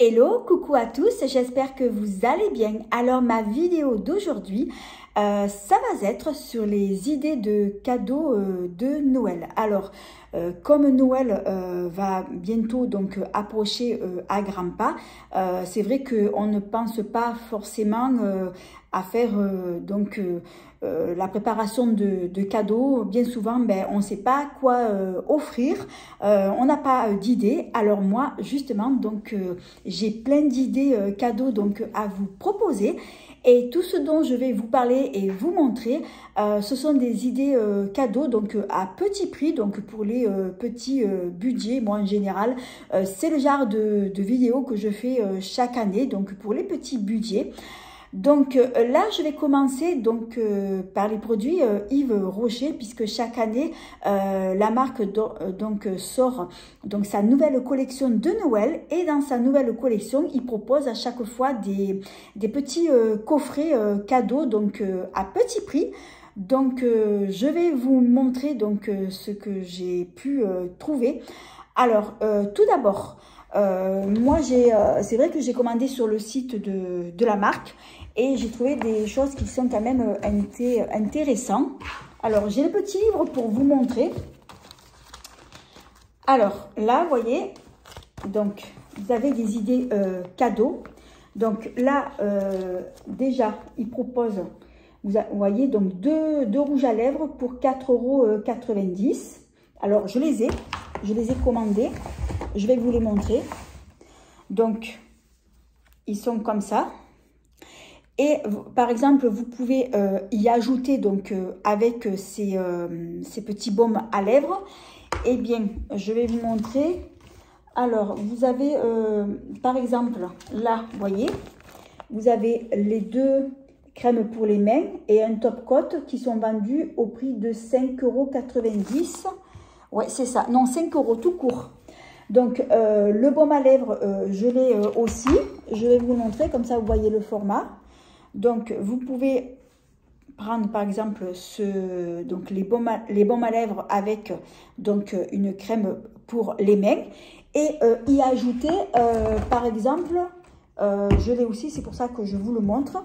Hello, coucou à tous, j'espère que vous allez bien. Alors ma vidéo d'aujourd'hui, ça va être sur les idées de cadeaux de Noël. Alors, comme Noël va bientôt donc approcher à grands pas, c'est vrai qu'on ne pense pas forcément à faire la préparation de cadeaux. Bien souvent, on ne sait pas quoi offrir, on n'a pas d'idée. Alors moi, justement, donc j'ai plein d'idées cadeaux donc à vous proposer. Et tout ce dont je vais vous parler et vous montrer, ce sont des idées cadeaux donc à petit prix, donc pour les petits budgets. Moi en général, c'est le genre de vidéos que je fais chaque année, donc pour les petits budgets. Donc là, je vais commencer donc par les produits Yves Rocher, puisque chaque année la marque sort donc sa nouvelle collection de Noël, et dans sa nouvelle collection, il propose à chaque fois des petits coffrets cadeaux donc à petit prix. Donc je vais vous montrer donc ce que j'ai pu trouver. Alors tout d'abord, moi c'est vrai que j'ai commandé sur le site de la marque. Et j'ai trouvé des choses qui sont quand même intéressantes. Alors, j'ai le petit livre pour vous montrer. Alors, là, vous voyez, donc, vous avez des idées cadeaux. Donc, là, déjà, il propose, vous voyez, donc, deux rouges à lèvres pour 4,90 €. Alors, je les ai commandés. Je vais vous les montrer. Donc, ils sont comme ça. Et par exemple, vous pouvez y ajouter donc avec ces petits baumes à lèvres. Eh bien, je vais vous montrer. Alors, vous avez par exemple là, vous voyez, vous avez les deux crèmes pour les mains et un top coat qui sont vendus au prix de 5,90 €. Ouais, c'est ça. Non, 5 € tout court. Donc, le baume à lèvres, je l'ai aussi. Je vais vous le montrer, comme ça vous voyez le format. Donc, vous pouvez prendre par exemple les baumes à lèvres avec donc une crème pour les mains et y ajouter par exemple, je l'ai aussi, c'est pour ça que je vous le montre.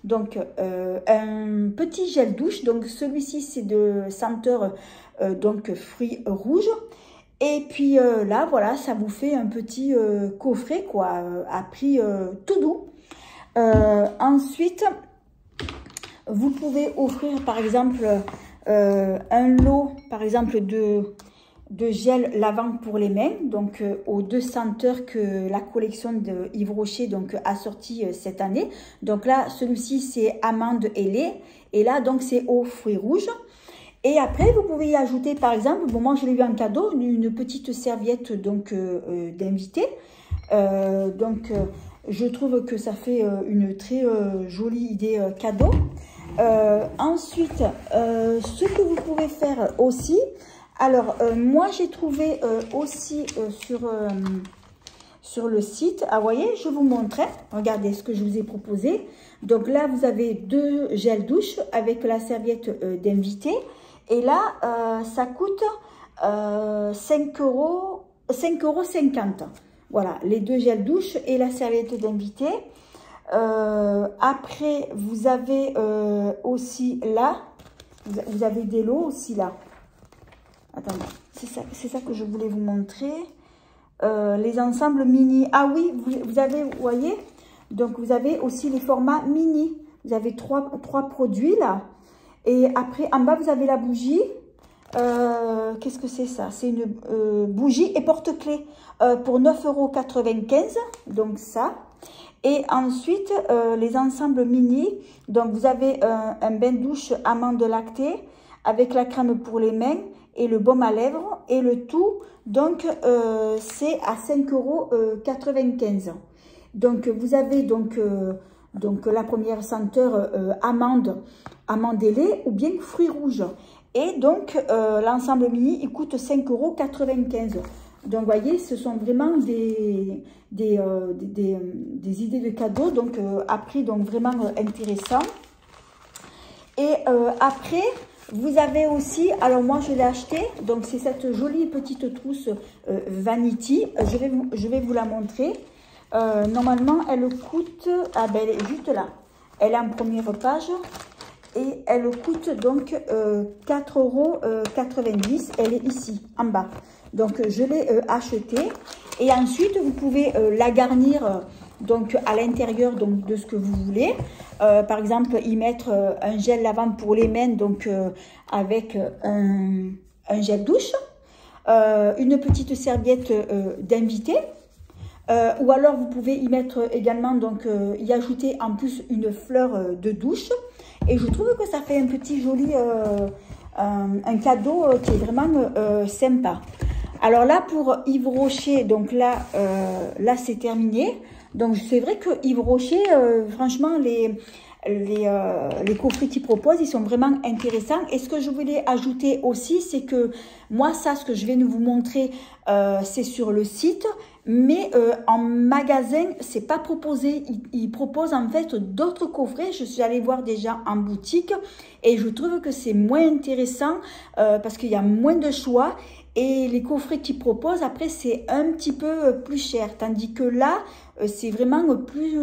Donc, un petit gel douche. Donc, celui-ci, c'est de senteur donc fruits rouges. Et puis là, voilà, ça vous fait un petit coffret, quoi, à prix tout doux. Ensuite, vous pouvez offrir par exemple un lot par exemple de gel lavant pour les mains, donc aux deux senteurs que la collection de Yves Rocher donc a sorti cette année. Donc là, celui-ci c'est amande et lait, et là donc c'est aux fruits rouges. Et après, vous pouvez y ajouter par exemple, bon, moi je l'ai eu en cadeau, une petite serviette donc d'invité. Je trouve que ça fait une très jolie idée cadeau. Ensuite, ce que vous pouvez faire aussi, alors moi j'ai trouvé aussi sur le site, vous voyez, je vous montrais, regardez ce que je vous ai proposé. Donc là, vous avez deux gels douche avec la serviette d'invité. Et là, ça coûte 5,50 €. Voilà, les deux gels douche et la serviette d'invité. Après, vous avez aussi là, vous avez des lots aussi là. Attendez, c'est ça que je voulais vous montrer. Les ensembles mini. Ah oui, vous avez, vous voyez, donc vous avez aussi les formats mini. Vous avez trois produits là. Et après, en bas, vous avez la bougie. Qu'est-ce que c'est ça? C'est une bougie et porte-clés pour 9,95 €. Donc ça. Et ensuite, les ensembles mini. Donc, vous avez un bain douche amande lactée avec la crème pour les mains et le baume à lèvres. Et le tout, donc, c'est à 5,95 €. Donc, vous avez donc la première senteur amande et lait ou bien fruits rouges. Et donc, l'ensemble mini, il coûte 5,95 €. Donc, vous voyez, ce sont vraiment des idées de cadeaux, donc à prix donc vraiment intéressant. Et après, vous avez aussi, alors moi je l'ai acheté, donc c'est cette jolie petite trousse Vanity. Je vais vous la montrer. Normalement, elle coûte... Ah ben, elle est juste là. Elle est en première page. Et elle coûte donc 4,90 €. Elle est ici, en bas. Donc, je l'ai achetée. Et ensuite, vous pouvez la garnir donc à l'intérieur donc de ce que vous voulez. Par exemple, y mettre un gel lavant pour les mains, donc avec un gel douche. Une petite serviette d'invité. Ou alors, vous pouvez y mettre également, donc y ajouter en plus une fleur de douche. Et je trouve que ça fait un petit joli un cadeau qui est vraiment sympa. Alors là, pour Yves Rocher, donc là c'est terminé. Donc c'est vrai que Yves Rocher, franchement, les coffrets qu'ils proposent, ils sont vraiment intéressants. Et ce que je voulais ajouter aussi, c'est que moi, ça, ce que je vais vous montrer, c'est sur le site. Mais en magasin, c'est pas proposé. Ils proposent en fait d'autres coffrets. Je suis allée voir déjà en boutique et je trouve que c'est moins intéressant parce qu'il y a moins de choix. Et les coffrets qu'ils proposent, après, c'est un petit peu plus cher. Tandis que là, c'est vraiment plus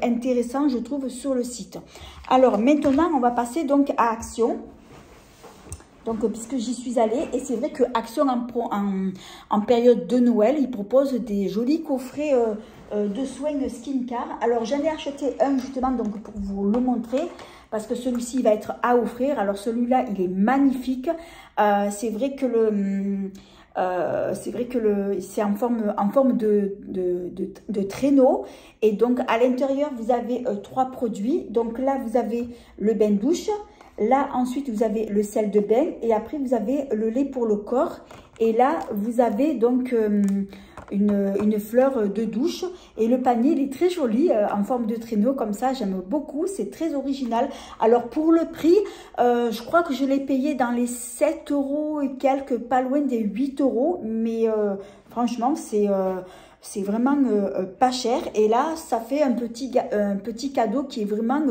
intéressant, je trouve, sur le site. Alors, maintenant, on va passer donc à Action. Donc, puisque j'y suis allée, et c'est vrai que Action en période de Noël, ils proposent des jolis coffrets de soins skincare. Alors, j'en ai acheté un justement donc pour vous le montrer, parce que celui-ci va être à offrir. Alors, celui-là, il est magnifique. C'est vrai que c'est en forme de traîneau. Et donc, à l'intérieur, vous avez 3 produits. Donc là, vous avez le bain douche. Là, ensuite, vous avez le sel de bain et après, vous avez le lait pour le corps. Et là, vous avez donc une fleur de douche. Et le panier, il est très joli en forme de traîneau comme ça. J'aime beaucoup, c'est très original. Alors, pour le prix, je crois que je l'ai payé dans les 7 € et quelques, pas loin des 8 €. Mais franchement, c'est vraiment pas cher. Et là, ça fait un petit cadeau qui est vraiment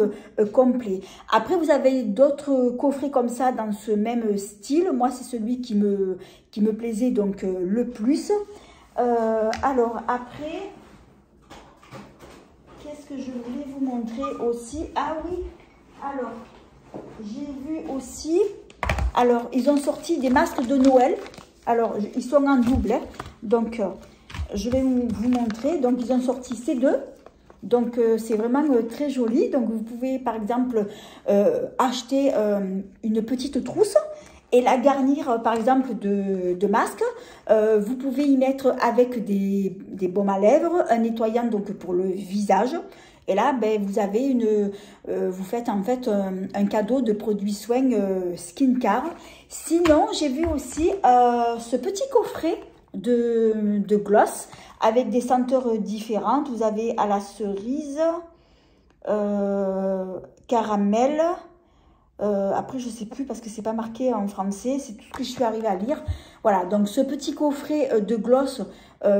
complet. Après, vous avez d'autres coffrets comme ça dans ce même style. Moi, c'est celui qui me plaisait donc le plus. Alors, après, qu'est-ce que je voulais vous montrer aussi? Ah oui, alors, j'ai vu aussi... Alors, ils ont sorti des masques de Noël. Alors, ils sont en double. Hein. Donc... je vais vous montrer. Donc, ils ont sorti ces deux. Donc, c'est vraiment très joli. Donc, vous pouvez, par exemple, acheter une petite trousse et la garnir, par exemple, de masques. Vous pouvez y mettre avec des baumes à lèvres, un nettoyant donc pour le visage. Et là, ben, vous avez vous faites en fait un cadeau de produits soins skincare. Sinon, j'ai vu aussi ce petit coffret de gloss avec des senteurs différentes. Vous avez à la cerise, caramel, après je sais plus parce que c'est pas marqué en français, c'est tout ce que je suis arrivée à lire. Voilà, donc ce petit coffret de gloss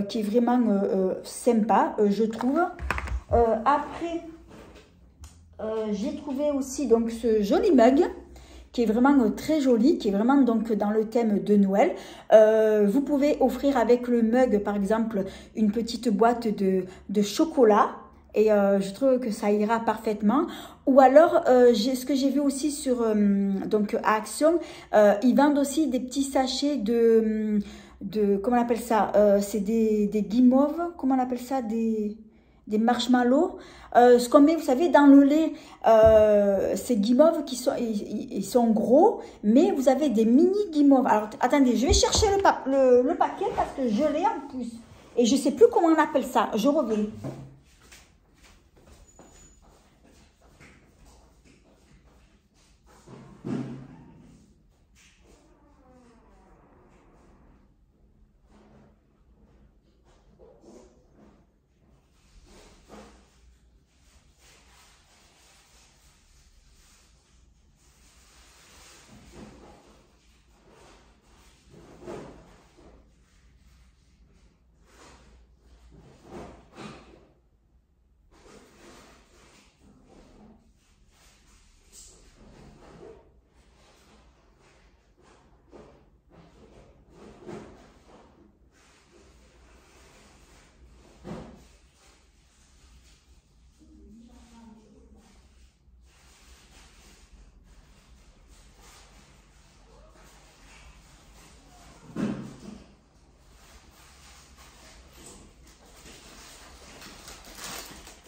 qui est vraiment sympa, je trouve. Après j'ai trouvé aussi donc ce joli mug qui est vraiment très joli, qui est vraiment donc dans le thème de Noël. Vous pouvez offrir avec le mug, par exemple, une petite boîte de chocolat. Et je trouve que ça ira parfaitement. Ou alors, ce que j'ai vu aussi sur donc à Action, ils vendent aussi des petits sachets comment on appelle ça? C'est des guimauves, comment on appelle ça? Des marshmallows, ce qu'on met, vous savez, dans le lait, ces guimauves ils sont gros, mais vous avez des mini guimauves. Alors, attendez, je vais chercher le paquet parce que je l'ai en plus. Et je ne sais plus comment on appelle ça. Je reviens.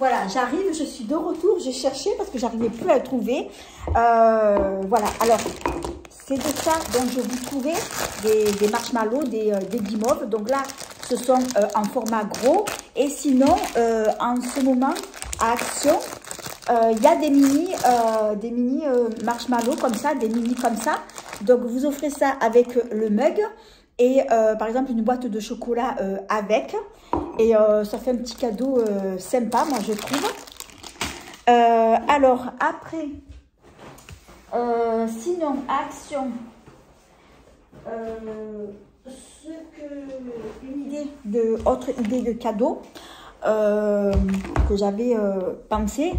Voilà, j'arrive, je suis de retour. J'ai cherché parce que j'arrivais plus à le trouver. Voilà, alors, c'est de ça dont je vous trouvais des marshmallows, des guimauves. Donc là, ce sont en format gros. Et sinon, en ce moment, à Action, il y a des mini marshmallows comme ça, des mini comme ça. Donc, vous offrez ça avec le mug et par exemple une boîte de chocolat avec. Et ça fait un petit cadeau sympa, moi je trouve. Alors, après, sinon, Action, autre idée de cadeau que j'avais pensé.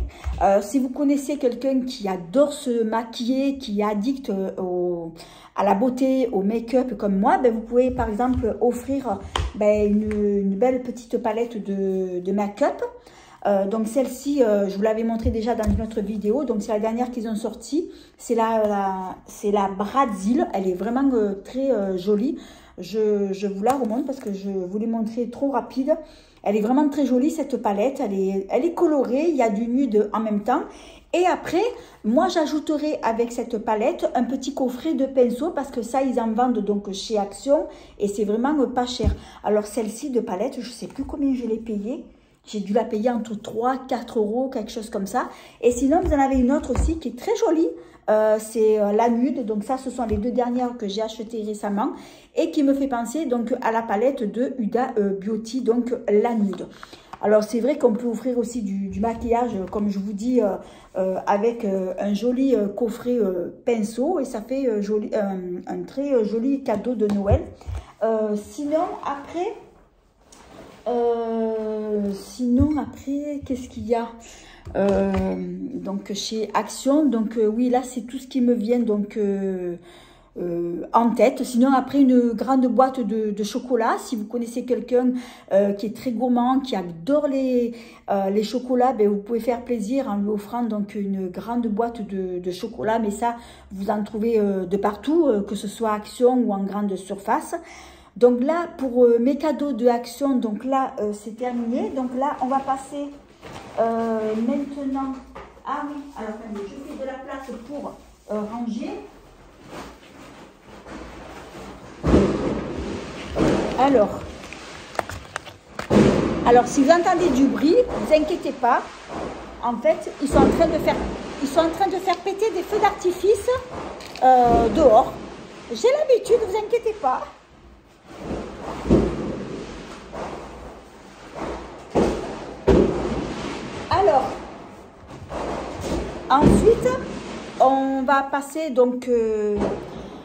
Si vous connaissez quelqu'un qui adore se maquiller, qui est addict à la beauté, au make-up comme moi, ben vous pouvez par exemple offrir une belle petite palette de make-up. Donc celle-ci, je vous l'avais montré déjà dans une autre vidéo, donc c'est la dernière qu'ils ont sortie. C'est la Brazil, elle est vraiment très jolie. Je vous la remonte parce que je vous l'ai montré trop rapide. Elle est vraiment très jolie cette palette, elle est colorée, il y a du nude en même temps. Et après, moi j'ajouterai avec cette palette un petit coffret de pinceaux parce que ça ils en vendent donc chez Action et c'est vraiment pas cher. Alors celle-ci de palette, je sais plus combien je l'ai payée. J'ai dû la payer entre 3 et 4 euros, quelque chose comme ça. Et sinon, vous en avez une autre aussi qui est très jolie. C'est la nude. Donc ça, ce sont les deux dernières que j'ai achetées récemment. Et qui me fait penser donc à la palette de Huda Beauty, donc la nude. Alors c'est vrai qu'on peut offrir aussi du maquillage, comme je vous dis, avec un joli coffret pinceau. Et ça fait un très joli cadeau de Noël. Sinon, après... qu'est-ce qu'il y a donc chez Action, donc oui, là c'est tout ce qui me vient donc en tête. Sinon après, une grande boîte de chocolat, si vous connaissez quelqu'un qui est très gourmand, qui adore les chocolats, ben, vous pouvez faire plaisir en lui offrant donc une grande boîte de chocolat, mais ça vous en trouvez de partout, que ce soit Action ou en grande surface. Donc là, pour mes cadeaux de Action, donc là, c'est terminé. Donc là, on va passer maintenant... Ah oui, alors attendez, je fais de la place pour ranger. Alors, si vous entendez du bruit, ne vous inquiétez pas. En fait, ils sont en train de faire péter des feux d'artifice dehors. J'ai l'habitude, ne vous inquiétez pas. Alors, ensuite, on va passer donc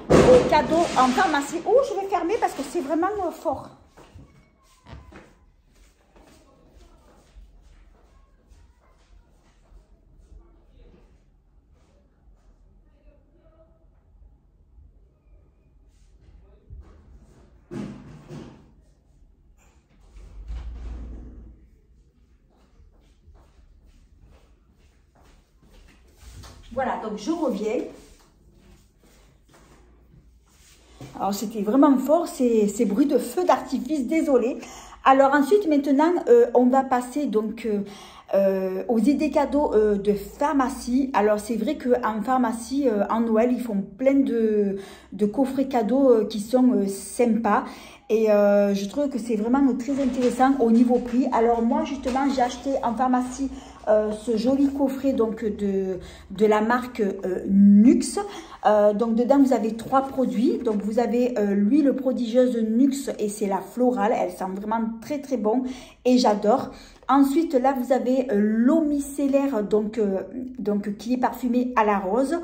au cadeau en pharmacie. Oh, je vais fermer parce que c'est vraiment fort. Voilà, donc je reviens. Alors, c'était vraiment fort, ces bruits de feu d'artifice, désolé. Alors, ensuite, maintenant, on va passer donc aux idées cadeaux de pharmacie. Alors, c'est vrai qu'en pharmacie, en Noël, ils font plein de coffrets cadeaux qui sont sympas. Et je trouve que c'est vraiment très intéressant au niveau prix. Alors, moi, justement, j'ai acheté en pharmacie ce joli coffret donc de la marque Nuxe. Donc dedans vous avez 3 produits. Donc vous avez l'huile prodigieuse Nuxe et c'est la florale. Elle sent vraiment très très bon et j'adore. Ensuite là vous avez l'eau micellaire donc qui est parfumée à la rose,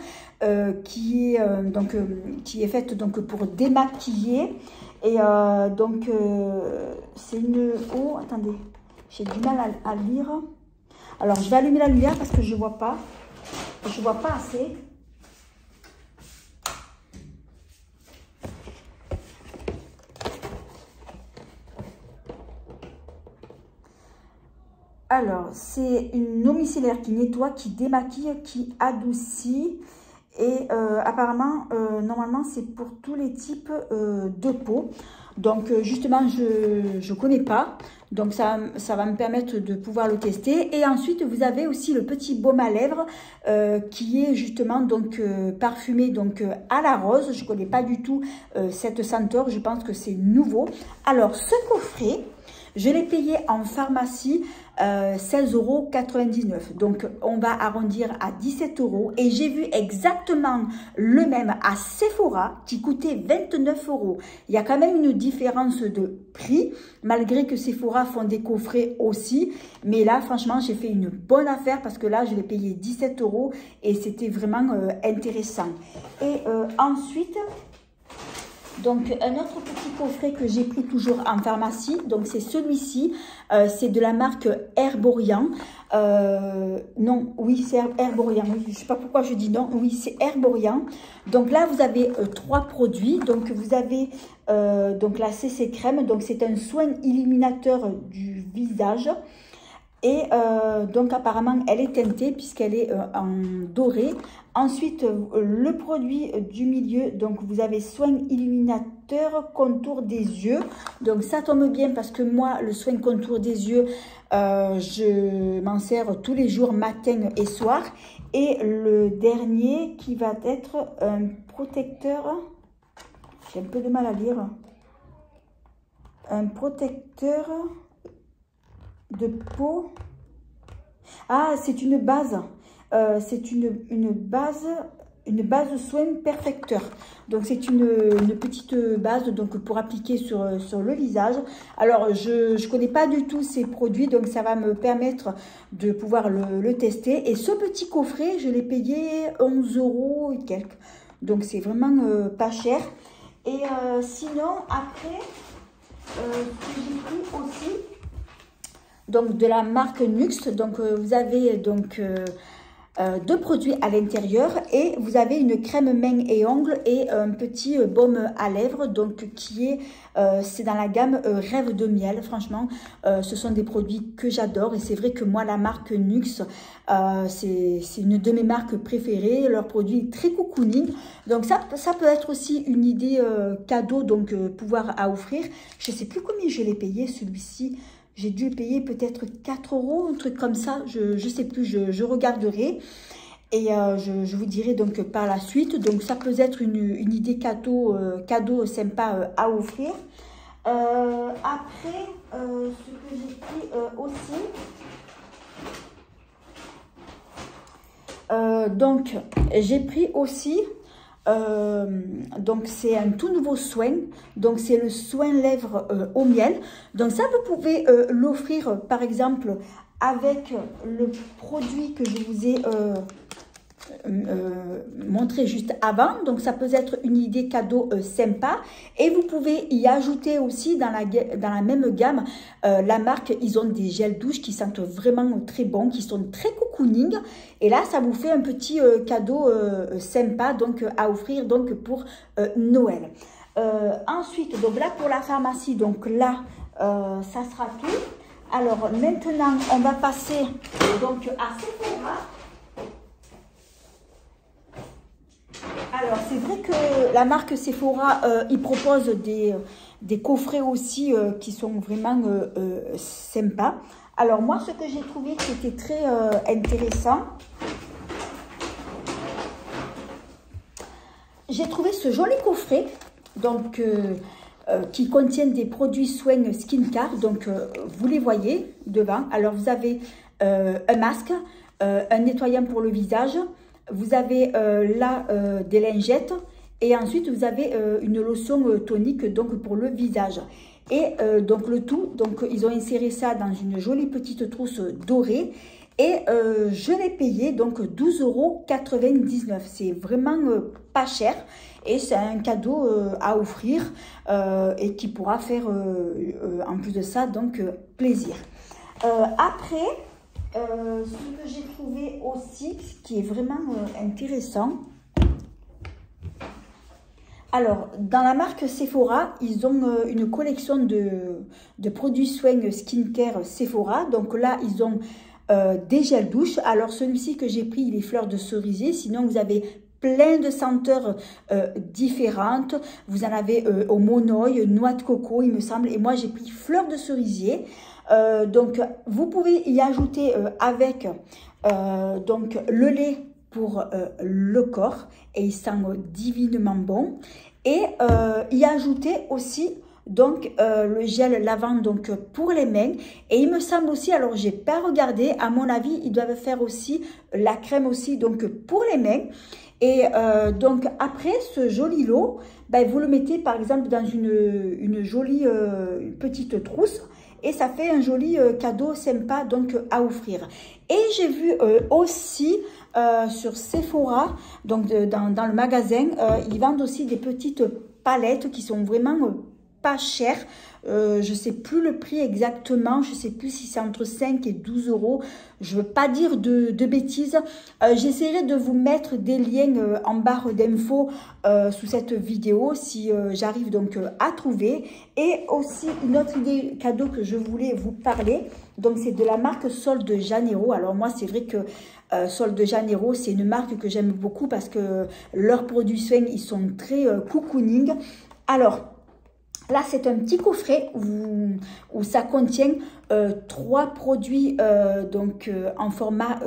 qui est faite donc pour démaquiller. Et c'est une eau. Attendez, j'ai du mal à lire. Alors, je vais allumer la lumière parce que je ne vois pas. Je ne vois pas assez. Alors, c'est une eau micellaire qui nettoie, qui démaquille, qui adoucit. Et apparemment, normalement, c'est pour tous les types de peau. Donc, justement, je ne connais pas. Donc ça va me permettre de pouvoir le tester. Et ensuite, vous avez aussi le petit baume à lèvres qui est justement donc parfumé donc à la rose. Je ne connais pas du tout cette senteur, je pense que c'est nouveau. Alors ce coffret, je l'ai payé en pharmacie 16,99 €. Donc, on va arrondir à 17 €. Et j'ai vu exactement le même à Sephora qui coûtait 29 €. Il y a quand même une différence de prix, malgré que Sephora font des coffrets aussi. Mais là, franchement, j'ai fait une bonne affaire parce que là, je l'ai payé 17 € et c'était vraiment intéressant. Et ensuite... Donc, un autre petit coffret que j'ai pris toujours en pharmacie, donc c'est celui-ci, c'est de la marque Herborian. Non, oui, c'est Herborian, oui, je ne sais pas pourquoi je dis non, oui, c'est Herborian. Donc là, vous avez 3 produits, donc vous avez donc la CC Crème, donc c'est un soin illuminateur du visage. Et donc apparemment elle est teintée puisqu'elle est en doré. Ensuite le produit du milieu, donc vous avez soin illuminateur contour des yeux. Donc ça tombe bien parce que moi le soin contour des yeux je m'en sers tous les jours matin et soir. Et le dernier qui va être un protecteur, j'ai un peu de mal à lire, un protecteur de peau. Ah, c'est une base. C'est une base soin perfecteur. Donc c'est une petite base donc pour appliquer sur le visage. Alors je connais pas du tout ces produits, donc ça va me permettre de pouvoir le tester. Et ce petit coffret, je l'ai payé 11 € et quelques. Donc c'est vraiment pas cher. Et sinon après, j'ai pris aussi donc de la marque Nuxe. Donc vous avez donc 2 produits à l'intérieur et vous avez une crème main et ongles et un petit baume à lèvres donc qui est c'est dans la gamme Rêve de miel. Franchement ce sont des produits que j'adore et c'est vrai que moi la marque Nuxe c'est une de mes marques préférées. Leur produit est très cocooning, donc ça peut être aussi une idée cadeau, donc pouvoir à offrir. Je sais plus combien je l'ai payé celui-ci. J'ai dû payer peut-être 4 €, un truc comme ça, je sais plus, je regarderai. Et je vous dirai donc par la suite. Donc ça peut être une idée cadeau sympa à offrir. Après, ce que j'ai pris aussi, donc j'ai pris aussi... donc c'est un tout nouveau soin, donc c'est le soin lèvres au miel. Donc ça vous pouvez l'offrir par exemple avec le produit que je vous ai montré juste avant. Donc ça peut être une idée cadeau sympa. Et vous pouvez y ajouter aussi dans la même gamme la marque, ils ont des gels douche qui sentent vraiment très bon, qui sont très cocooning. Et là ça vous fait un petit cadeau sympa donc à offrir donc pour Noël. Ensuite donc là pour la pharmacie, donc là ça sera tout. Alors maintenant on va passer donc à Sephora. Alors, c'est vrai que la marque Sephora, ils proposent des coffrets aussi qui sont vraiment sympas. Alors, moi, ce que j'ai trouvé qui était très intéressant, j'ai trouvé ce joli coffret, donc qui contient des produits soins skincare. Donc, vous les voyez devant. Alors, vous avez un masque, un nettoyant pour le visage. Vous avez là des lingettes et ensuite vous avez une lotion tonique donc pour le visage. Et donc le tout, donc ils ont inséré ça dans une jolie petite trousse dorée et je l'ai payé donc 12,99 €. C'est vraiment pas cher et c'est un cadeau à offrir et qui pourra faire en plus de ça donc plaisir. Après... ce que j'ai trouvé aussi, qui est vraiment intéressant. Alors, dans la marque Sephora, ils ont une collection de produits soins skincare Sephora. Donc là, ils ont des gels douche. Alors, celui-ci que j'ai pris, il est fleur de cerisier. Sinon, vous avez plein de senteurs différentes. Vous en avez au monoï, noix de coco, il me semble. Et moi, j'ai pris fleur de cerisier. Donc, vous pouvez y ajouter avec donc le lait pour le corps et il sent divinement bon. Et y ajouter aussi donc le gel lavant donc pour les mains. Et il me semble aussi, alors j'ai pas regardé, à mon avis ils doivent faire aussi la crème aussi donc pour les mains. Et donc après ce joli lot, ben, vous le mettez par exemple dans une jolie petite trousse. Et ça fait un joli cadeau sympa donc à offrir. Et j'ai vu aussi sur Sephora, donc dans le magasin, ils vendent aussi des petites palettes qui sont vraiment pas chères. Je sais plus le prix exactement, je sais plus si c'est entre 5 et 12 euros. Je veux pas dire de bêtises. J'essaierai de vous mettre des liens en barre d'infos sous cette vidéo si j'arrive donc à trouver. Et aussi une autre idée cadeau que je voulais vous parler. Donc c'est de la marque Sol de Janeiro. Alors moi c'est vrai que Sol de Janeiro c'est une marque que j'aime beaucoup parce que leurs produits soins ils sont très cocooning. Alors là, c'est un petit coffret où ça contient 3 produits donc en format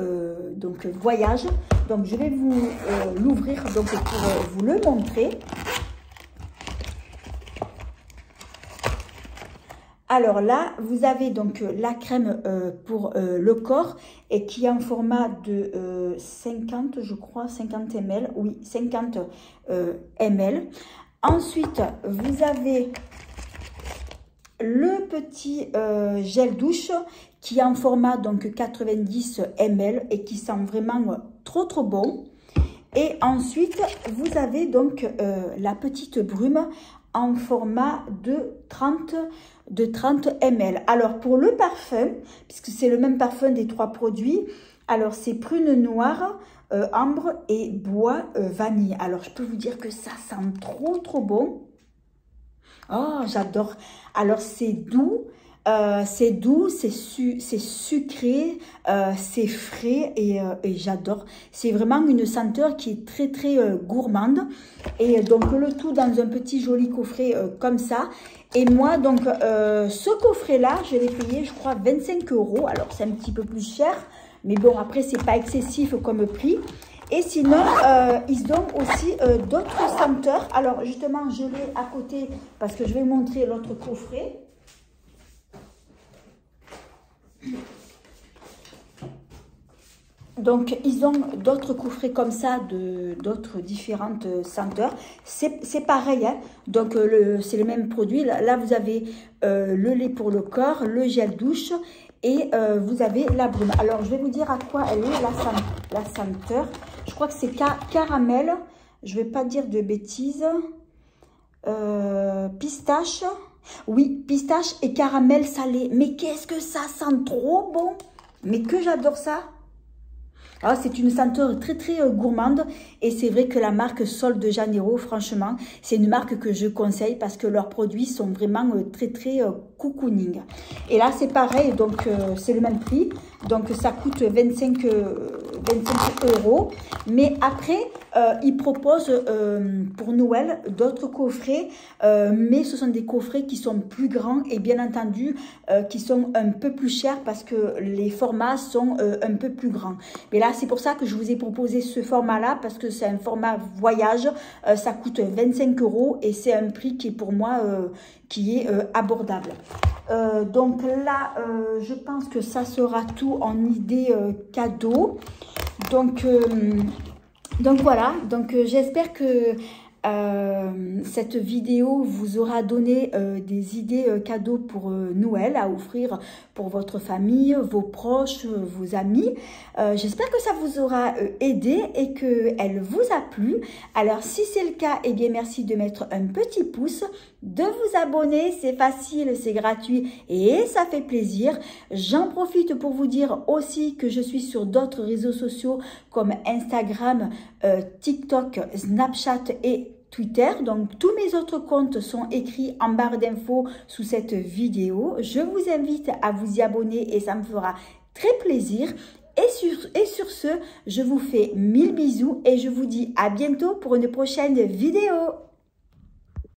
donc voyage. Donc, je vais vous l'ouvrir donc pour vous le montrer. Alors là, vous avez donc la crème pour le corps et qui est en format de 50, je crois, 50 ml. Oui, 50 ml. Ensuite, vous avez le petit gel douche qui est en format donc 90 ml et qui sent vraiment trop bon. Et ensuite, vous avez donc la petite brume en format de 30 ml. Alors, pour le parfum, puisque c'est le même parfum des 3 produits, alors c'est prune noire, ambre et bois vanille. Alors, je peux vous dire que ça sent trop bon. Oh, j'adore. Alors, c'est doux, c'est sucré, c'est frais et j'adore. C'est vraiment une senteur qui est très gourmande. Et donc, le tout dans un petit joli coffret comme ça. Et moi, donc, ce coffret-là, je l'ai payé, je crois, 25 €. Alors, c'est un petit peu plus cher. Mais bon, après, c'est pas excessif comme prix. Et sinon, ils donnent aussi d'autres senteurs. Alors, justement, je l'ai à côté parce que je vais vous montrer l'autre coffret. Donc, ils ont d'autres coffrets comme ça, d'autres différentes senteurs. C'est pareil, hein. Donc, c'est le même produit. Là, vous avez le lait pour le corps, le gel douche et vous avez la brume. Alors, je vais vous dire à quoi elle est, la senteur. Je crois que c'est caramel. Je ne vais pas dire de bêtises. Pistache. Oui, pistache et caramel salé. Mais qu'est-ce que ça sent trop bon. Mais que j'adore ça. Ah, c'est une senteur très gourmande et c'est vrai que la marque Sol de Janeiro, franchement, c'est une marque que je conseille parce que leurs produits sont vraiment très cocooning. Et là, c'est pareil, donc c'est le même prix, donc ça coûte 25 €. Mais après, ils proposent pour Noël d'autres coffrets, mais ce sont des coffrets qui sont plus grands et bien entendu qui sont un peu plus chers parce que les formats sont un peu plus grands. Mais là, c'est pour ça que je vous ai proposé ce format-là parce que c'est un format voyage. Ça coûte 25 € et c'est un prix qui est pour moi qui est abordable. Donc là, je pense que ça sera tout en idée cadeau. Donc voilà, donc j'espère que cette vidéo vous aura donné des idées cadeaux pour Noël à offrir pour votre famille, vos proches, vos amis. J'espère que ça vous aura aidé et qu'elle vous a plu. Alors si c'est le cas, eh bien merci de mettre un petit pouce, de vous abonner, c'est facile, c'est gratuit et ça fait plaisir. J'en profite pour vous dire aussi que je suis sur d'autres réseaux sociaux comme Instagram, TikTok, Snapchat et Twitter. Donc tous mes autres comptes sont écrits en barre d'infos sous cette vidéo. Je vous invite à vous y abonner et ça me fera très plaisir. Et sur ce, je vous fais 1000 bisous et je vous dis à bientôt pour une prochaine vidéo.